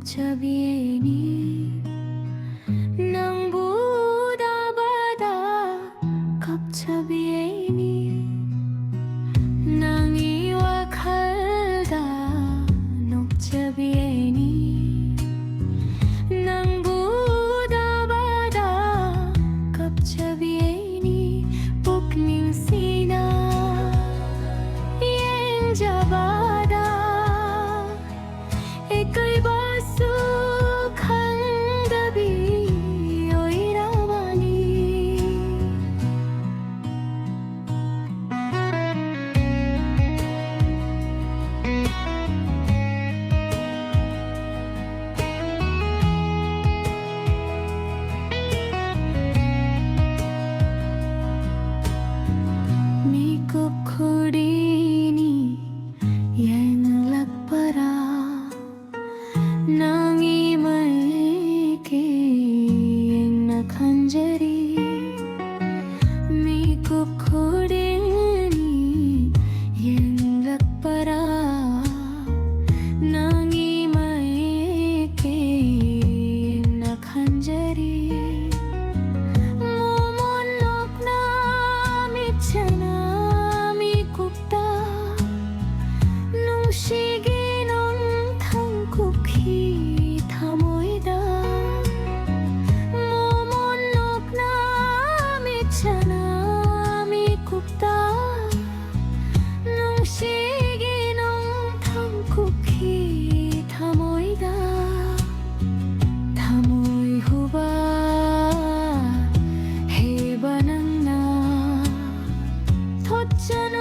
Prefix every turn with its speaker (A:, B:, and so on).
A: 녹차비에니 낭보다 바다 갑차비에니 낭이와 칼다 녹차비에니 낭보다 바다 갑차비에니 복nings이나 옌자바다 ika'y basukang gabi o irawani. Mikup kudini yang lakpara Nangi maiki nakanjari Mikup kudini yang lakpara Nangi maiki nakanjari Mumunok na michana mikupta Nung sige 쿠키 다 모이다 모모녹 남있잖아 미굽다 농시기 농탕 쿠키 다 모이다 다 모이 후바 해바낭나 덧잖아